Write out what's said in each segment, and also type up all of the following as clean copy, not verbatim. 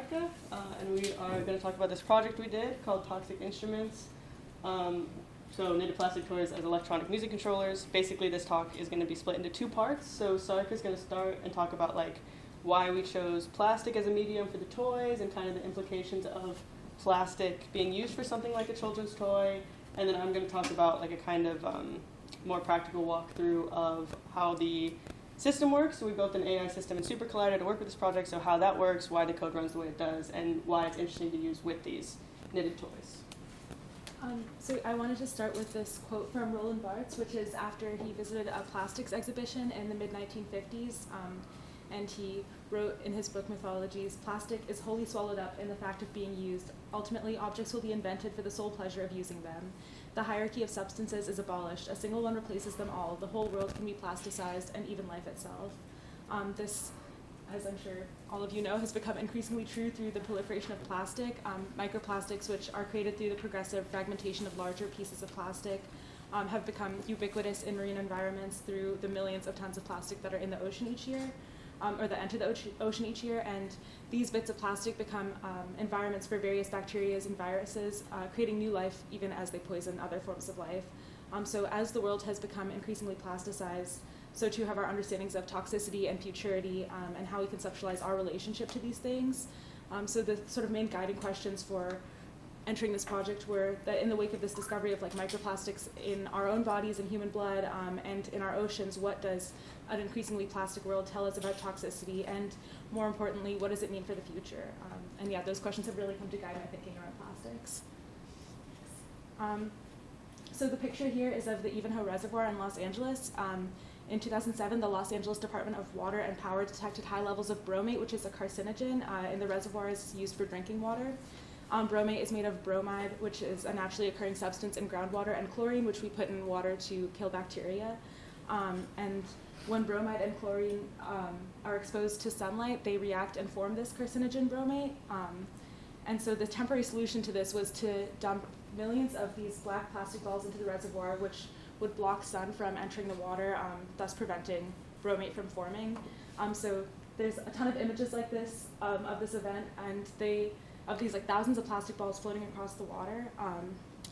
Sarika, and we are going to talk about this project we did called Toxic Instruments. So knitted plastic toys as electronic music controllers. Basically, this talk is going to be split into two parts. So Sarika is going to start and talk about why we chose plastic as a medium for the toys and kind of the implications of plastic being used for something like a children's toy. And then I'm going to talk about a kind of more practical walkthrough of how the system works. So we built an AI system in Super Collider to work with this project, so how that works, why the code runs the way it does, and why it's interesting to use with these knitted toys. So I wanted to start with this quote from Roland Barthes, which is after he visited a plastics exhibition in the mid-1950s, and he wrote in his book Mythologies, "Plastic is wholly swallowed up in the fact of being used. Ultimately, objects will be invented for the sole pleasure of using them. The hierarchy of substances is abolished. A single one replaces them all. The whole world can be plasticized, and even life itself." This, as I'm sure all of you know, has become increasingly true through the proliferation of plastic. Microplastics, which are created through the progressive fragmentation of larger pieces of plastic, have become ubiquitous in marine environments through the millions of tons of plastic that are in the ocean each year, or that enter the ocean each year. And these bits of plastic become environments for various bacteria and viruses, creating new life even as they poison other forms of life. So as the world has become increasingly plasticized, so too have our understandings of toxicity and futurity, and how we conceptualize our relationship to these things. So the sort of main guiding questions for entering this project were that in the wake of this discovery of microplastics in our own bodies and human blood, and in our oceans, what does an increasingly plastic world tell us about toxicity, and more importantly, what does it mean for the future? And yeah, those questions have really come to guide my thinking around plastics. So the picture here is of the Ivanhoe Reservoir in Los Angeles. In 2007, the Los Angeles Department of Water and Power detected high levels of bromate, which is a carcinogen, in the reservoirs used for drinking water. Bromate is made of bromide, which is a naturally occurring substance in groundwater, and chlorine, which we put in water to kill bacteria. And when bromide and chlorine are exposed to sunlight, they react and form this carcinogen bromate. And so the temporary solution to this was to dump millions of these black plastic balls into the reservoir, which would block sun from entering the water, thus preventing bromate from forming. So there's a ton of images like this of this event, and of these thousands of plastic balls floating across the water.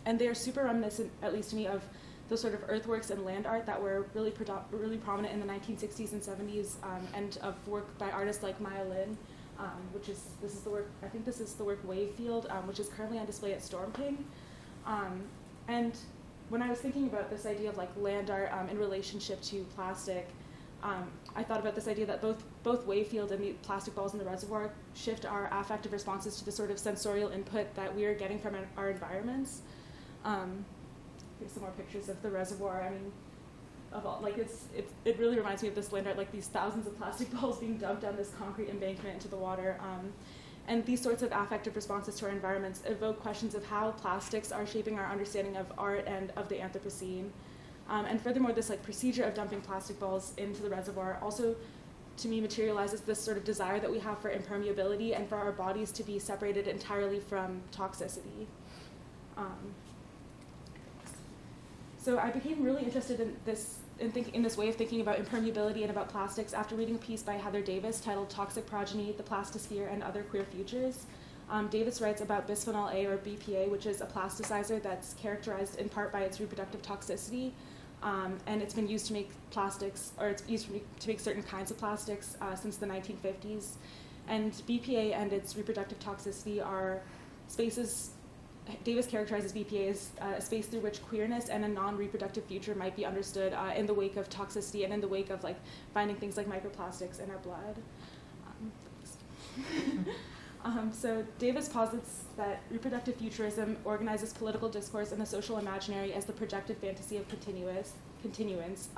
And they are super reminiscent, at least to me, of the sort of earthworks and land art that were really prominent in the 1960s and 70s, and of work by artists like Maya Lin, this is the work Wave Field, which is currently on display at Storm King. And when I was thinking about this idea of land art in relationship to plastic, I thought about this idea that both Wave Field and the plastic balls in the reservoir shift our affective responses to the sort of sensorial input that we are getting from our environments. Here's some more pictures of the reservoir. I mean, it really reminds me of this land art, these thousands of plastic balls being dumped down this concrete embankment into the water. And these sorts of affective responses to our environments evoke questions of how plastics are shaping our understanding of art and of the Anthropocene. And furthermore, this procedure of dumping plastic balls into the reservoir also, to me, materializes this sort of desire that we have for impermeability and for our bodies to be separated entirely from toxicity. So I became really interested in this way of thinking about impermeability and about plastics after reading a piece by Heather Davis titled "Toxic Progeny, the Plastosphere, and Other Queer Futures." Davis writes about bisphenol A, or BPA, which is a plasticizer that's characterized in part by its reproductive toxicity, and it's been used to make plastics, or it's used to make certain kinds of plastics since the 1950s. And BPA and its reproductive toxicity are spaces. Davis characterizes BPA as a space through which queerness and a non-reproductive future might be understood in the wake of toxicity and in the wake of finding things like microplastics in our blood. So Davis posits that reproductive futurism organizes political discourse and the social imaginary as the projected fantasy of continuance.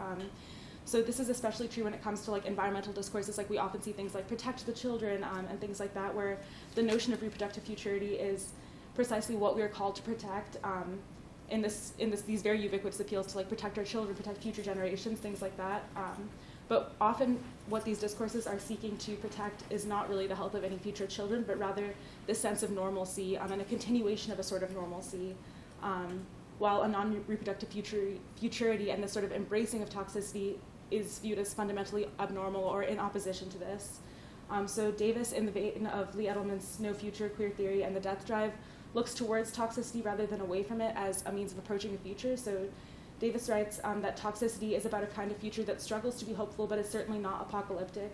So this is especially true when it comes to environmental discourses. We often see things like protect the children and things like that, where the notion of reproductive futurity is precisely what we are called to protect, in these very ubiquitous appeals to protect our children, protect future generations, things like that. But often what these discourses are seeking to protect is not really the health of any future children, but rather the sense of normalcy and a continuation of a sort of normalcy, while a non-reproductive futurity and this sort of embracing of toxicity is viewed as fundamentally abnormal or in opposition to this. So Davis, in the vein of Lee Edelman's No Future, Queer Theory, and The Death Drive, looks towards toxicity rather than away from it as a means of approaching the future. So Davis writes that toxicity is about a kind of future that struggles to be hopeful, but is certainly not apocalyptic.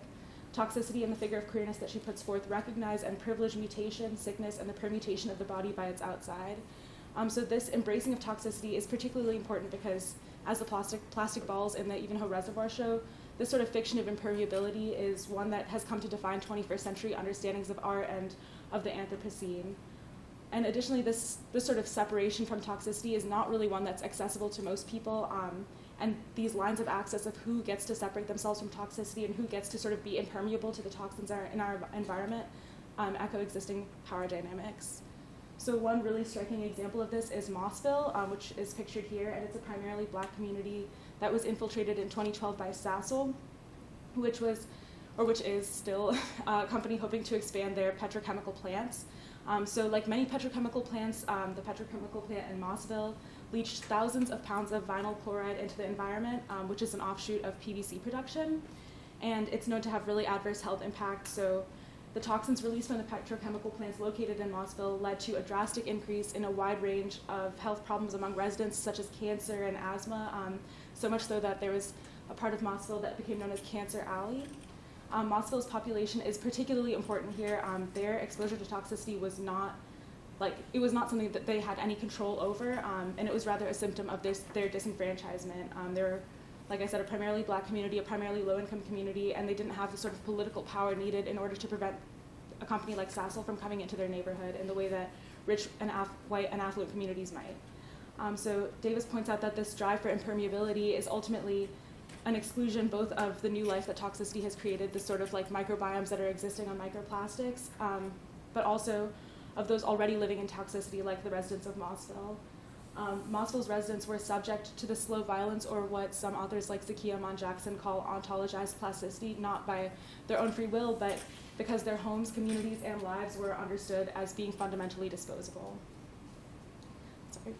Toxicity and the figure of queerness that she puts forth recognize and privilege mutation, sickness, and the permutation of the body by its outside. So this embracing of toxicity is particularly important because, as the plastic balls in the Ivanhoe Reservoir show, this sort of fiction of impermeability is one that has come to define 21st century understandings of art and of the Anthropocene. And additionally, this sort of separation from toxicity is not really one that's accessible to most people. And these lines of access of who gets to separate themselves from toxicity and who gets to sort of be impermeable to the toxins in our environment echo existing power dynamics. So one really striking example of this is Mossville, which is pictured here, and it's a primarily Black community that was infiltrated in 2012 by Sasol, which is still a company hoping to expand their petrochemical plants. So like many petrochemical plants, the petrochemical plant in Mossville leached thousands of pounds of vinyl chloride into the environment, which is an offshoot of PVC production. And it's known to have really adverse health impacts. So the toxins released from the petrochemical plants located in Mossville led to a drastic increase in a wide range of health problems among residents, such as cancer and asthma, so much so that there was a part of Mossville that became known as Cancer Alley. Mossville's population is particularly important here. Their exposure to toxicity was not something that they had any control over, and it was rather a symptom of their disenfranchisement. They were, like I said, a primarily Black community, a primarily low-income community, and they didn't have the sort of political power needed in order to prevent a company like Sasol from coming into their neighborhood in the way that rich and white and affluent communities might. So Davis points out that this drive for impermeability is ultimately an exclusion both of the new life that toxicity has created, the sort of like microbiomes that are existing on microplastics, but also of those already living in toxicity, like the residents of Mossville. Mossville's residents were subject to the slow violence, or what some authors like Zakiya Mon Jackson call ontologized plasticity, not by their own free will, but because their homes, communities, and lives were understood as being fundamentally disposable. Sorry,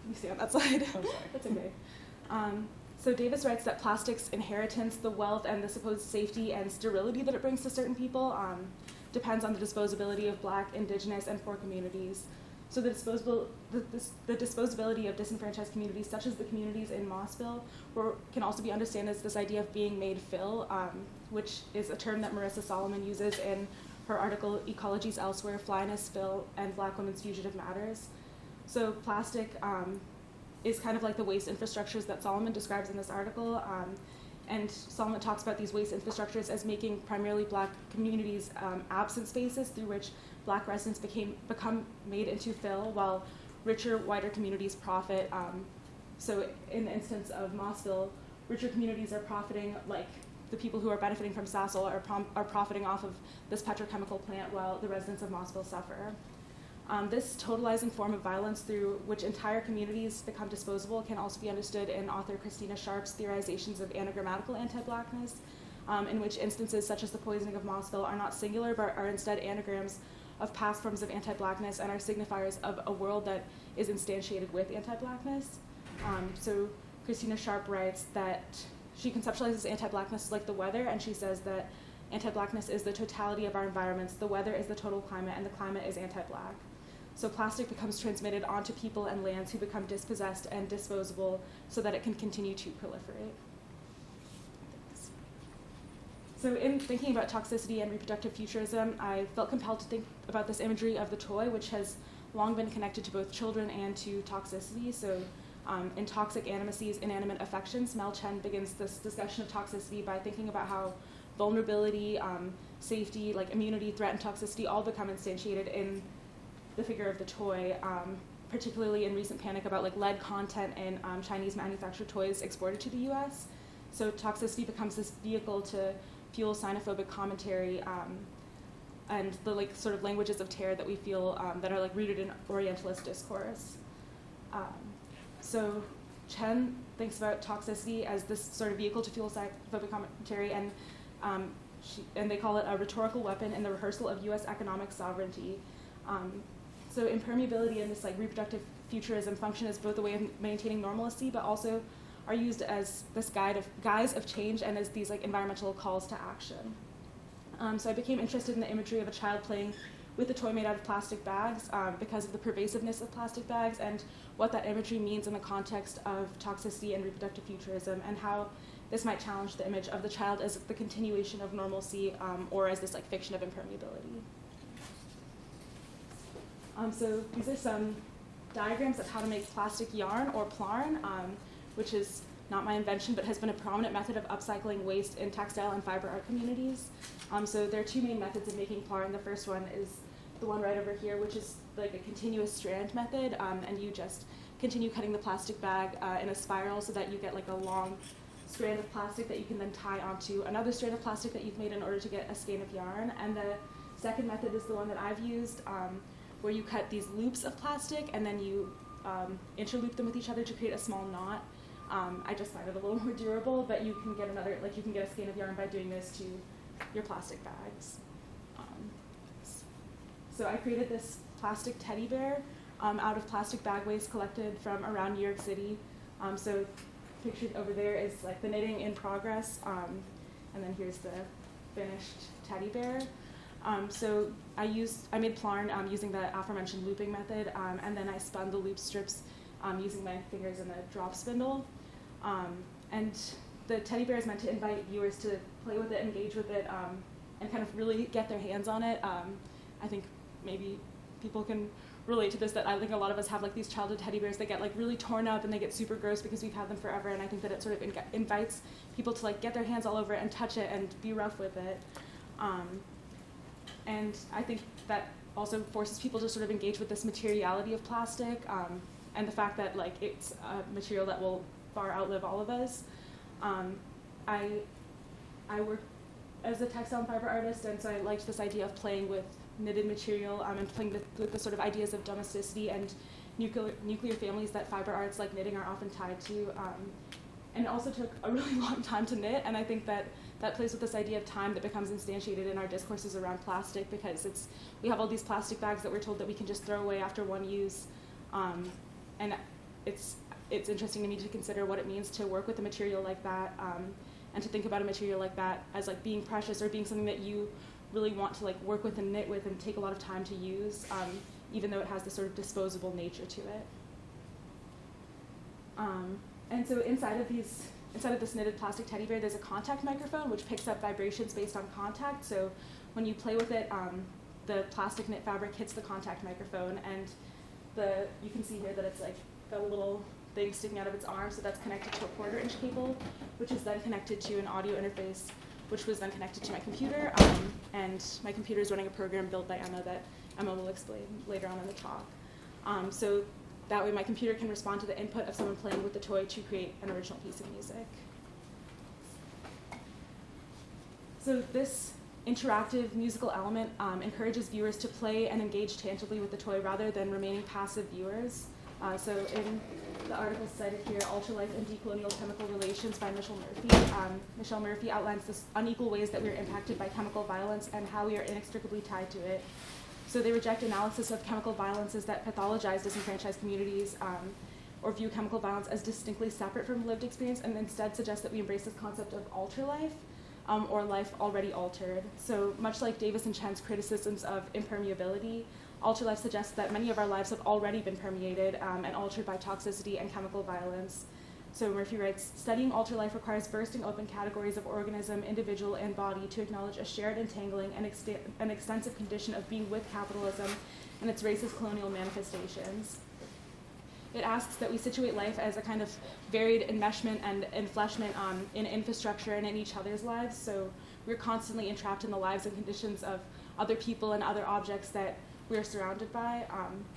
you see on that slide? I'm sorry. That's okay. So Davis writes that plastic's inheritance, the wealth, and the supposed safety and sterility that it brings to certain people depends on the disposability of Black, Indigenous, and poor communities. So the disposability of disenfranchised communities, such as the communities in Mossville, can also be understood as this idea of being made fill, which is a term that Marissa Solomon uses in her article Ecologies Elsewhere, Fly in a Spill, and Black Women's Fugitive Matters. So plastic is kind of like the waste infrastructures that Solomon describes in this article. And Solomon talks about these waste infrastructures as making primarily Black communities absent spaces through which Black residents become made into fill, while richer, whiter communities profit. So in the instance of Mossville, richer communities are profiting, like the people who are benefiting from Sasol are profiting off of this petrochemical plant, while the residents of Mossville suffer. This totalizing form of violence through which entire communities become disposable can also be understood in author Christina Sharp's theorizations of anagrammatical anti-Blackness, in which instances such as the poisoning of Mossville are not singular, but are instead anagrams of past forms of anti-Blackness and are signifiers of a world that is instantiated with anti-Blackness. So Christina Sharp writes that she conceptualizes anti-Blackness like the weather, and she says that anti-Blackness is the totality of our environments, the weather is the total climate, and the climate is anti-Black. So plastic becomes transmitted onto people and lands who become dispossessed and disposable so that it can continue to proliferate. So in thinking about toxicity and reproductive futurism, I felt compelled to think about this imagery of the toy, which has long been connected to both children and to toxicity. So in Toxic Animacy's Inanimate Affections, Mel Chen begins this discussion of toxicity by thinking about how vulnerability, safety, like immunity, threat, and toxicity all become instantiated in the figure of the toy, particularly in recent panic about like lead content in Chinese manufactured toys exported to the US. So toxicity becomes this vehicle to fuel xenophobic commentary and the like sort of languages of terror that we feel that are like rooted in Orientalist discourse. So Chen thinks about toxicity as this sort of vehicle to fuel xenophobic commentary, and they call it a rhetorical weapon in the rehearsal of US economic sovereignty. So impermeability and this like reproductive futurism function as both a way of maintaining normalcy, but also are used as this guise of change and as these like environmental calls to action. So I became interested in the imagery of a child playing with a toy made out of plastic bags because of the pervasiveness of plastic bags and what that imagery means in the context of toxicity and reproductive futurism, and how this might challenge the image of the child as the continuation of normalcy or as this like fiction of impermeability. So these are some diagrams of how to make plastic yarn or plarn, which is not my invention, but has been a prominent method of upcycling waste in textile and fiber art communities. So there are two main methods of making plarn. The first one is the one right over here, which is like a continuous strand method, and you just continue cutting the plastic bag in a spiral so that you get like a long strand of plastic that you can then tie onto another strand of plastic that you've made in order to get a skein of yarn. And the second method is the one that I've used, where you cut these loops of plastic and then you interloop them with each other to create a small knot. I just find it a little more durable, but you can get you can get a skein of yarn by doing this to your plastic bags. So I created this plastic teddy bear out of plastic bag waste collected from around New York City. So pictured over there is like the knitting in progress, and then here's the finished teddy bear. So I made plarn using the aforementioned looping method, and then I spun the loop strips using my fingers and a drop spindle. And the teddy bear is meant to invite viewers to play with it, engage with it, and kind of really get their hands on it. I think maybe people can relate to this, that I think a lot of us have like these childhood teddy bears that get like really torn up and they get super gross because we've had them forever, and I think that it sort of invites people to like get their hands all over it and touch it and be rough with it. And I think that also forces people to sort of engage with this materiality of plastic, and the fact that like it's a material that will far outlive all of us. I work as a textile and fiber artist, and so I liked this idea of playing with knitted material and playing with the sort of ideas of domesticity and nuclear families that fiber arts like knitting are often tied to. And it also took a really long time to knit, and I think that plays with this idea of time that becomes instantiated in our discourses around plastic, because we have all these plastic bags that we're told that we can just throw away after one use, and it's interesting to me to consider what it means to work with a material like that, and to think about a material like that as like being precious or being something that you really want to like work with and knit with and take a lot of time to use, even though it has this sort of disposable nature to it. And so inside of this knitted plastic teddy bear, there's a contact microphone which picks up vibrations based on contact. So when you play with it, the plastic knit fabric hits the contact microphone, and you can see here that it's like got a little thing sticking out of its arm, so that's connected to a 1/4-inch cable, which is then connected to an audio interface, which was then connected to my computer, and my computer is running a program built by Emma that Emma will explain later on in the talk. So that way my computer can respond to the input of someone playing with the toy to create an original piece of music. So this interactive musical element encourages viewers to play and engage tangibly with the toy rather than remaining passive viewers. So in the article cited here, Ultralife and Decolonial Chemical Relations by Michelle Murphy, Michelle Murphy outlines the unequal ways that we are impacted by chemical violence and how we are inextricably tied to it. So they reject analysis of chemical violences that pathologize disenfranchised communities, or view chemical violence as distinctly separate from lived experience, and instead suggest that we embrace this concept of ultralife, or life already altered. So much like Davis and Chen's criticisms of impermeability, ultralife suggests that many of our lives have already been permeated and altered by toxicity and chemical violence. So Murphy writes, studying ultralife requires bursting open categories of organism, individual, and body to acknowledge a shared entangling and an extensive condition of being with capitalism and its racist colonial manifestations. It asks that we situate life as a kind of varied enmeshment and enfleshment in infrastructure and in each other's lives. So we're constantly entrapped in the lives and conditions of other people and other objects that we're surrounded by.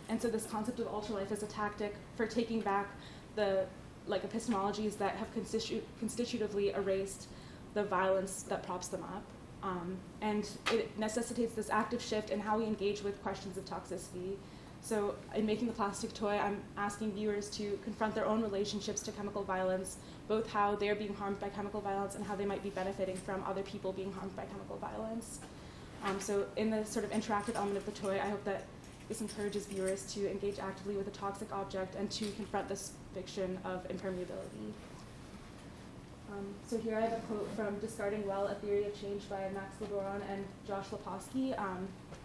And so this concept of ultralife is a tactic for taking back the epistemologies that have constitutively erased the violence that props them up. And it necessitates this active shift in how we engage with questions of toxicity. So in making the plastic toy, I'm asking viewers to confront their own relationships to chemical violence, both how they're being harmed by chemical violence and how they might be benefiting from other people being harmed by chemical violence. So in the sort of interactive element of the toy, I hope that this encourages viewers to engage actively with a toxic object and to confront this fiction of impermeability. So here I have a quote from Discarding Well, A Theory of Change by Max Legoron and Josh Leposki,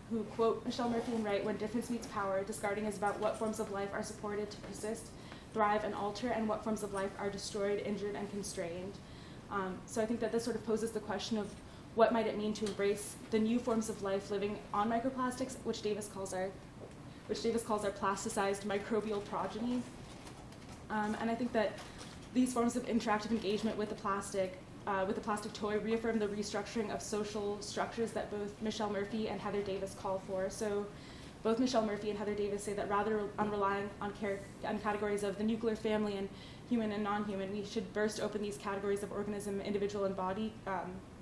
who quote Michelle Murphy and write, "When difference meets power, discarding is about what forms of life are supported to persist, thrive, and alter, and what forms of life are destroyed, injured, and constrained." So I think that this sort of poses the question of what might it mean to embrace the new forms of life living on microplastics, which Davis calls our plasticized microbial progeny. And I think that these forms of interactive engagement with the plastic toy reaffirm the restructuring of social structures that both Michelle Murphy and Heather Davis call for. So both Michelle Murphy and Heather Davis say that rather than relying on categories of the nuclear family and human and non-human, we should burst open these categories of organism, individual, and body,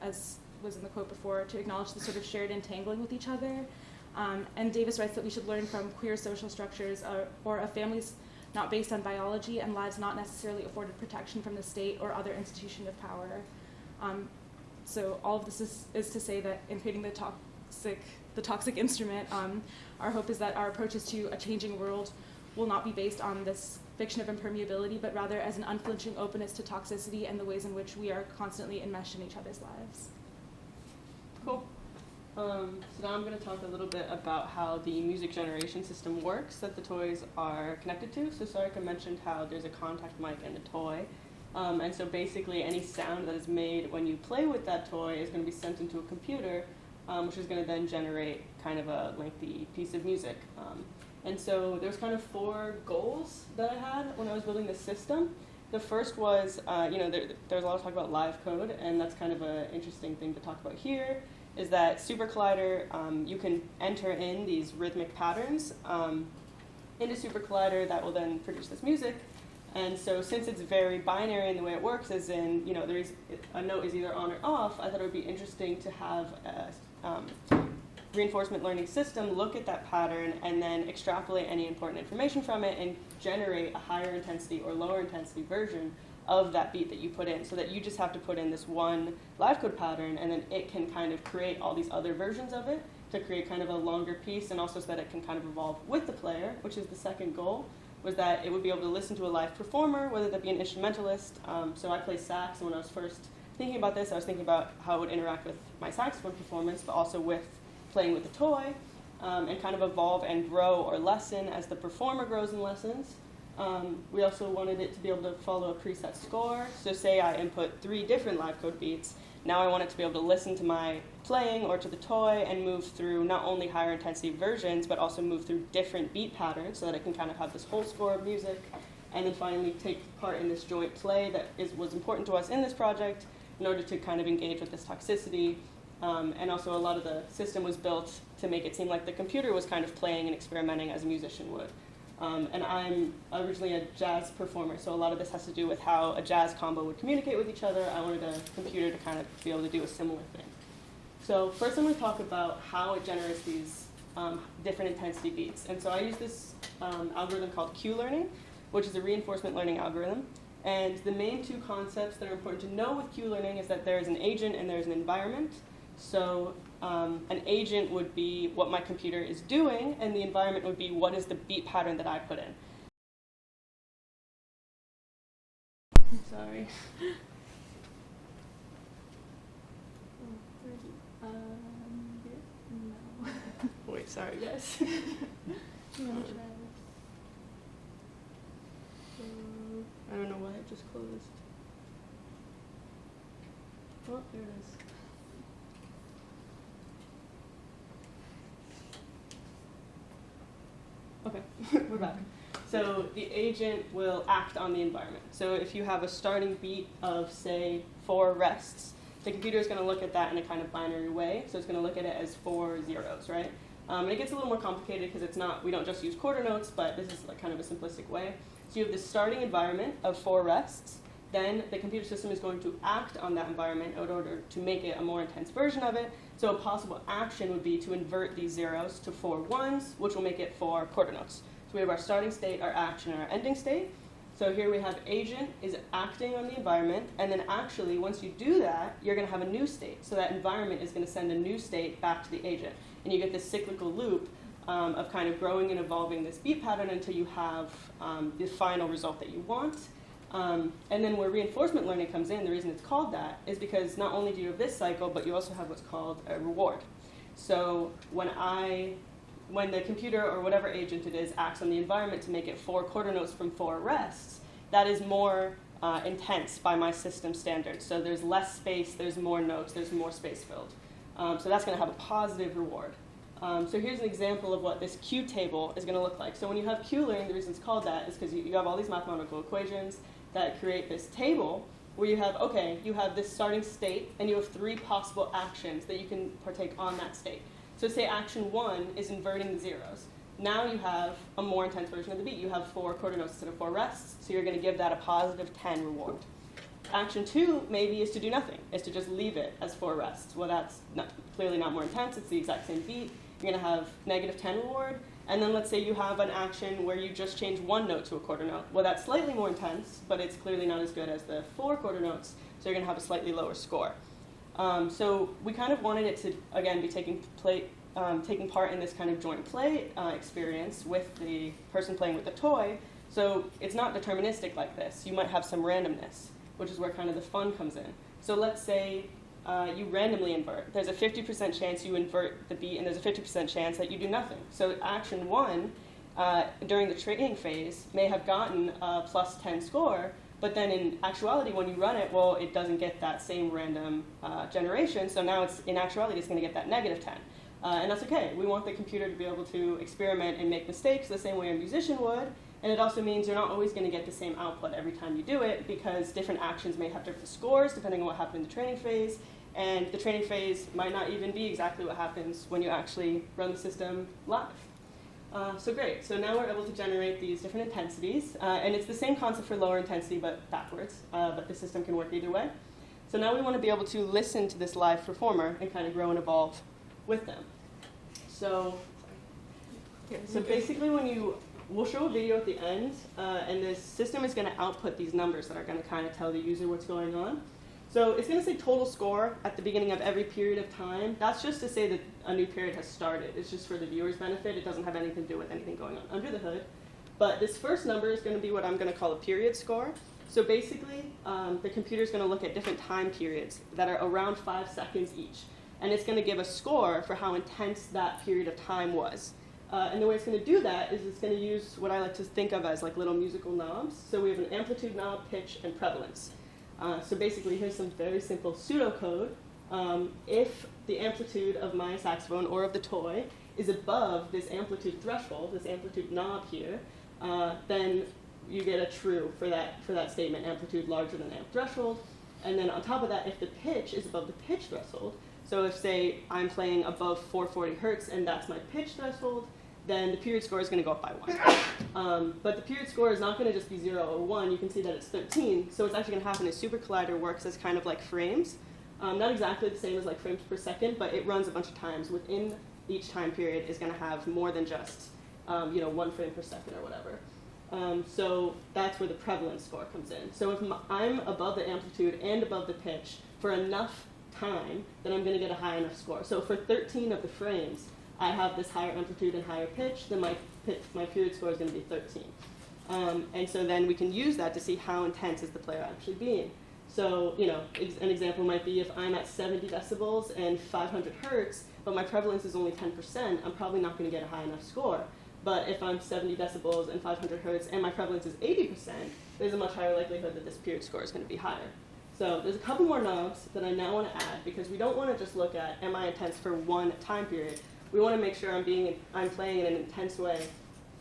as was in the quote before, to acknowledge the sort of shared entangling with each other. And Davis writes that we should learn from queer social structures or of families not based on biology and lives not necessarily afforded protection from the state or other institution of power. So all of this is to say that in creating the toxic instrument, our hope is that our approaches to a changing world will not be based on this fiction of impermeability, but rather as an unflinching openness to toxicity and the ways in which we are constantly enmeshed in each other's lives. Cool. So now I'm going to talk a little bit about how the music generation system works that the toys are connected to. So Sarika mentioned how there's a contact mic in the toy. And so basically any sound that is made when you play with that toy is going to be sent into a computer, which is going to then generate kind of a lengthy piece of music. And so there's kind of 4 goals that I had when I was building this system. The first was, there's a lot of talk about live code, and that's kind of an interesting thing to talk about here, is that Super Collider, you can enter in these rhythmic patterns into Super Collider that will then produce this music. And so since it's very binary in the way it works, as in, there's a note is either on or off, I thought it would be interesting to have a reinforcement learning system look at that pattern and then extrapolate any important information from it and generate a higher intensity or lower intensity version of that beat that you put in, so that you just have to put in this one live code pattern and then it can kind of create all these other versions of it to create kind of a longer piece, and also so that it can kind of evolve with the player, which is the second goal, was that it would be able to listen to a live performer, whether that be an instrumentalist. So I play sax, and when I was first thinking about this, I was thinking about how it would interact with my saxophone performance, but also with playing with the toy, and kind of evolve and grow or lessen as the performer grows and lessens. We also wanted it to be able to follow a preset score. So say I input 3 different live code beats. Now I want it to be able to listen to my playing or to the toy and move through not only higher intensity versions, but also move through different beat patterns so that it can kind of have this whole score of music. And then finally take part in this joint play that was important to us in this project in order to kind of engage with this toxicity. And also a lot of the system was built to make it seem like the computer was kind of playing and experimenting as a musician would. And I'm originally a jazz performer, so a lot of this has to do with how a jazz combo would communicate with each other. I wanted a computer to kind of be able to do a similar thing. So first I'm going to talk about how it generates these different intensity beats. And so I use this algorithm called Q-learning, which is a reinforcement learning algorithm. And the main 2 concepts that are important to know with Q-learning is that there's an agent and there's an environment. So an agent would be what my computer is doing, and the environment would be what is the beat pattern that I put in. Sorry. No. Wait, sorry guys. I don't know why it just closed. Oh, there it is. Okay, we're back. So the agent will act on the environment. So if you have a starting beat of, say, 4 rests, the computer is going to look at that in a kind of binary way. So it's going to look at it as 4 zeros, right? And it gets a little more complicated because we don't just use quarter notes, but this is like kind of a simplistic way. So you have this starting environment of 4 rests. Then the computer system is going to act on that environment in order to make it a more intense version of it. So a possible action would be to invert these zeros to 4 ones, which will make it 4 quarter notes. So we have our starting state, our action, and our ending state. So here we have agent is acting on the environment, and then actually once you do that, you're going to have a new state. So that environment is going to send a new state back to the agent. And you get this cyclical loop of kind of growing and evolving this beat pattern until you have the final result that you want. And then where reinforcement learning comes in, the reason it's called that is because not only do you have this cycle, but you also have what's called a reward. So when the computer or whatever agent it is acts on the environment to make it 4 quarter notes from 4 rests, that is more intense by my system standards. So there's less space, there's more notes, there's more space filled. So that's going to have a positive reward. So here's an example of what this Q table is going to look like. So when you have Q learning, the reason it's called that is because you have all these mathematical equations that create this table where you have this starting state and you have 3 possible actions that you can partake on that state. So say action 1 is inverting the zeros. Now you have a more intense version of the beat. You have 4 quarter notes instead of 4 rests, so you're going to give that a positive 10 reward. Action 2 maybe is to do nothing, is to just leave it as 4 rests. Well, that's clearly not more intense. It's the exact same beat. You're going to have negative 10 reward. And then let's say you have an action where you just change 1 note to a quarter note. Well, that's slightly more intense, but it's clearly not as good as the 4 quarter notes, so you're going to have a slightly lower score. So we kind of wanted it to, again, be taking part in this kind of joint play experience with the person playing with the toy. So it's not deterministic like this. You might have some randomness, which is where kind of the fun comes in. So let's say you randomly invert. There's a 50% chance you invert the beat, and there's a 50% chance that you do nothing. So action 1 during the training phase may have gotten a plus 10 score, but then in actuality, when you run it, well, it doesn't get that same random generation. So now in actuality, it's going to get that negative 10. And that's okay. We want the computer to be able to experiment and make mistakes the same way a musician would. And it also means you're not always going to get the same output every time you do it, because different actions may have different scores depending on what happened in the training phase. And the training phase might not even be exactly what happens when you actually run the system live. So great. So now we're able to generate these different intensities. And it's the same concept for lower intensity, but backwards. But the system can work either way. So now we want to be able to listen to this live performer and kind of grow and evolve with them. So basically we'll show a video at the end, and this system is going to output these numbers that are going to kind of tell the user what's going on. So it's going to say total score at the beginning of every period of time. That's just to say that a new period has started. It's just for the viewer's benefit. It doesn't have anything to do with anything going on under the hood. But this first number is going to be what I'm going to call a period score. So basically, the computer is going to look at different time periods that are around 5 seconds each. And it's going to give a score for how intense that period of time was. And the way it's going to do that is it's going to use what I like to think of as like little musical knobs. So we have an amplitude knob, pitch, and prevalence. So basically, here's some very simple pseudocode. If the amplitude of my saxophone or of the toy is above this amplitude threshold, this amplitude knob here, then you get a true for that statement, amplitude larger than amp threshold. And then on top of that, if the pitch is above the pitch threshold, so if, say, I'm playing above 440 hertz and that's my pitch threshold, then the period score is going to go up by 1. But the period score is not going to just be 0 or 1. You can see that it's 13. So what's actually going to happen is Super Collider works as kind of like frames. Not exactly the same as like frames per second, but it runs a bunch of times. Within each time period is going to have more than just 1 frame per second or whatever. So that's where the prevalence score comes in. So if I'm above the amplitude and above the pitch for enough time, then I'm going to get a high enough score. So for 13 of the frames, I have this higher amplitude and higher pitch, then my period score is going to be 13. And so then we can use that to see how intense is the player actually being. So, an example might be if I'm at 70 decibels and 500 hertz, but my prevalence is only 10%, I'm probably not going to get a high enough score. But if I'm 70 decibels and 500 hertz and my prevalence is 80%, there's a much higher likelihood that this period score is going to be higher. So there's a couple more knobs that I now want to add, because we don't want to just look at am I intense for one time period. We want to make sure I'm playing in an intense way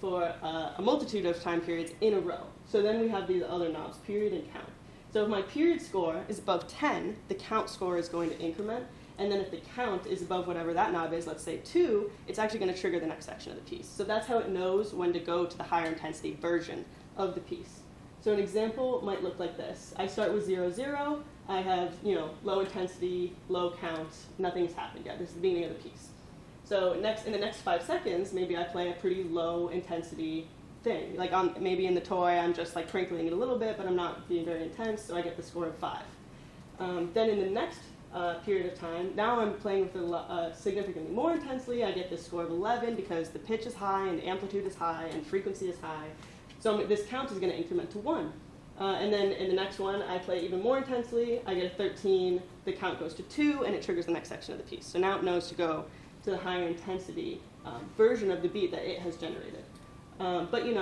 for a multitude of time periods in a row. So then we have these other knobs, period and count. So if my period score is above 10, the count score is going to increment. And then if the count is above whatever that knob is, let's say 2, it's actually going to trigger the next section of the piece. So that's how it knows when to go to the higher intensity version of the piece. So an example might look like this. I start with 0, 0. I have, low intensity, low count. Nothing's happened yet. This is the beginning of the piece. So in the next 5 seconds, maybe I play a pretty low intensity thing. Like maybe in the toy, I'm just like crinkling it a little bit, but I'm not being very intense, so I get the score of 5. Then in the next period of time, now I'm playing with significantly more intensely. I get this score of 11 because the pitch is high and the amplitude is high and frequency is high. So this count is going to increment to 1. And then in the next one, I play even more intensely. I get a 13, the count goes to 2, and it triggers the next section of the piece. So now it knows to go to the higher intensity version of the beat that it has generated. But we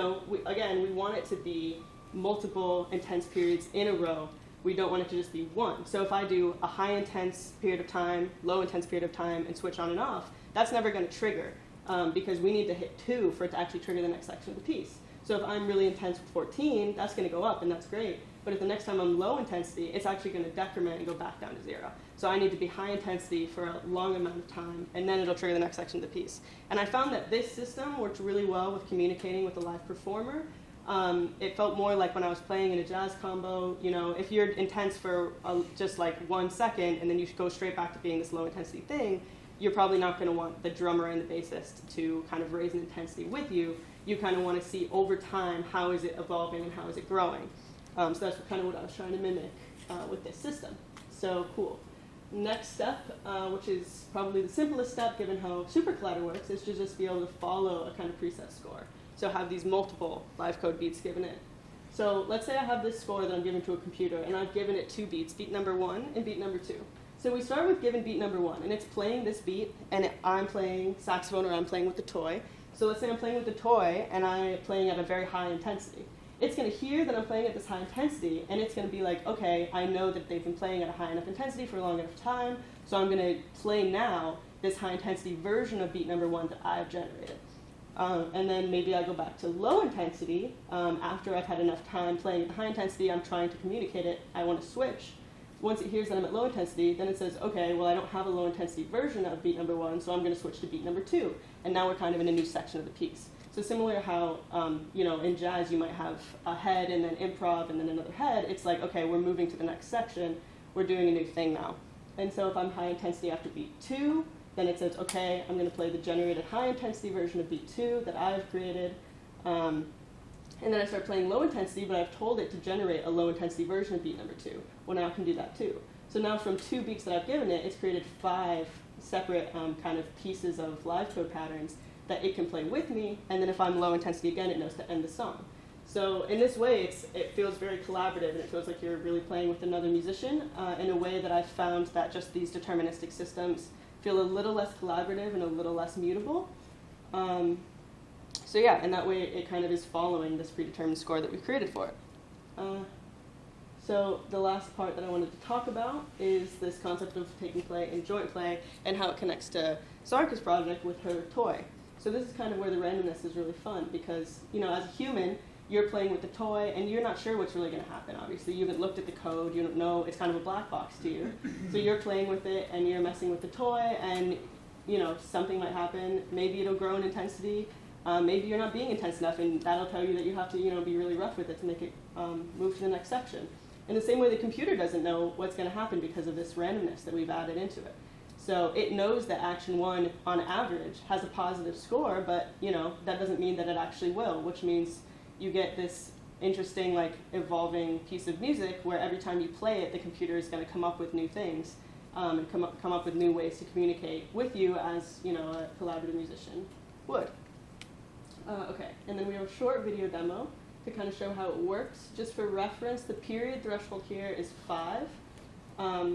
want it to be multiple intense periods in a row. We don't want it to just be one. So if I do a high intense period of time, low intense period of time, and switch on and off, that's never going to trigger because we need to hit 2 for it to actually trigger the next section of the piece. So if I'm really intense with 14, that's going to go up, and that's great. But if the next time I'm low intensity, it's actually going to decrement and go back down to 0. So I need to be high intensity for a long amount of time, and then it'll trigger the next section of the piece. And I found that this system worked really well with communicating with a live performer. It felt more like when I was playing in a jazz combo, if you're intense for just like 1 second, and then you go straight back to being this low intensity thing, you're probably not going to want the drummer and the bassist to kind of raise an intensity with you. You kind of want to see over time how is it evolving and how is it growing. So that's kind of what I was trying to mimic with this system. So cool. Next step, which is probably the simplest step given how Super Collider works, is to just be able to follow a kind of preset score. So have these multiple live code beats given in. So let's say I have this score that I'm giving to a computer, and I've given it 2 beats, beat number 1 and beat number 2. So we start with given beat number 1, and it's playing this beat, and I'm playing saxophone or I'm playing with the toy. So let's say I'm playing with the toy, and I'm playing at a very high intensity. It's going to hear that I'm playing at this high intensity, and it's going to be like, okay, I know that they've been playing at a high enough intensity for a long enough time, so I'm going to play now this high intensity version of beat number 1 that I've generated. And then maybe I go back to low intensity. After I've had enough time playing at the high intensity, I'm trying to communicate it, I want to switch. Once it hears that I'm at low intensity, then it says, okay, well, I don't have a low intensity version of beat number 1, so I'm going to switch to beat number 2. And now we're kind of in a new section of the piece. So similar to how, in jazz you might have a head and then improv and then another head, it's like, okay, we're moving to the next section, we're doing a new thing now. And so if I'm high intensity after beat 2, then it says, okay, I'm going to play the generated high intensity version of beat 2 that I've created. And then I start playing low intensity, but I've told it to generate a low intensity version of beat number 2. Well, now I can do that too. So now from 2 beats that I've given it, it's created 5 separate kind of pieces of live code patterns that it can play with me, and then if I'm low intensity again, it knows to end the song. So in this way, it feels very collaborative, and it feels like you're really playing with another musician in a way that I've found that just these deterministic systems feel a little less collaborative and a little less mutable. So yeah, and that way it kind of is following this predetermined score that we've created for it. So the last part that I wanted to talk about is this concept of taking play and joint play and how it connects to Sarika's project with her toy. So this is kind of where the randomness is really fun because, as a human, you're playing with the toy and you're not sure what's really going to happen, obviously. You haven't looked at the code, you don't know, it's kind of a black box to you. So you're playing with it and you're messing with the toy and, something might happen. Maybe it'll grow in intensity. Maybe you're not being intense enough and that'll tell you that you have to, be really rough with it to make it move to the next section. In the same way the computer doesn't know what's going to happen because of this randomness that we've added into it. So it knows that action 1, on average, has a positive score, but, that doesn't mean that it actually will, which means you get this interesting, evolving piece of music where every time you play it, the computer is going to come up with new things and come up with new ways to communicate with you as, a collaborative musician would. Okay, and then we have a short video demo to kind of show how it works. Just for reference, the period threshold here is 5.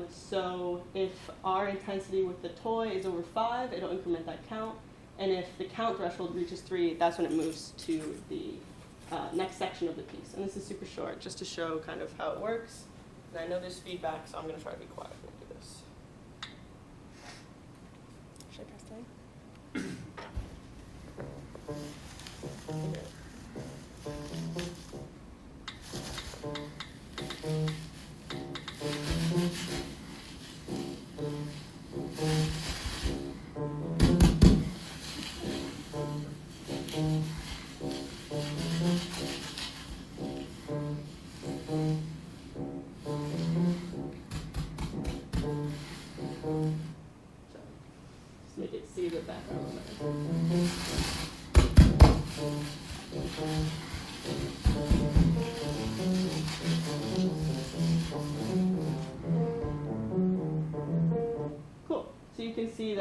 So if our intensity with the toy is over 5, it'll increment that count. And if the count threshold reaches 3, that's when it moves to the next section of the piece. And this is super short, just to show kind of how it works. And I know there's feedback, so I'm going to try to be quiet when I do this. Should I press play?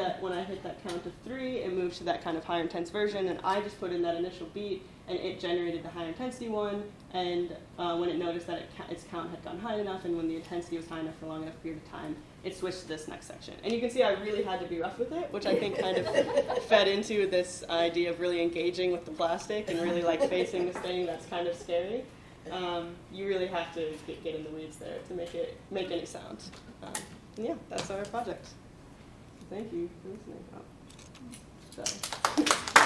that when I hit that count of 3, it moved to that kind of higher intense version, and I just put in that initial beat, and it generated the higher intensity one, and when it noticed that its count had gone high enough, and when the intensity was high enough for a long enough period of time, it switched to this next section. And you can see I really had to be rough with it, which I think kind of fed into this idea of really engaging with the plastic and really like facing this thing that's kind of scary. You really have to get in the weeds there to make any sound. And yeah, that's our project. Thank you for listening. Oh, sorry.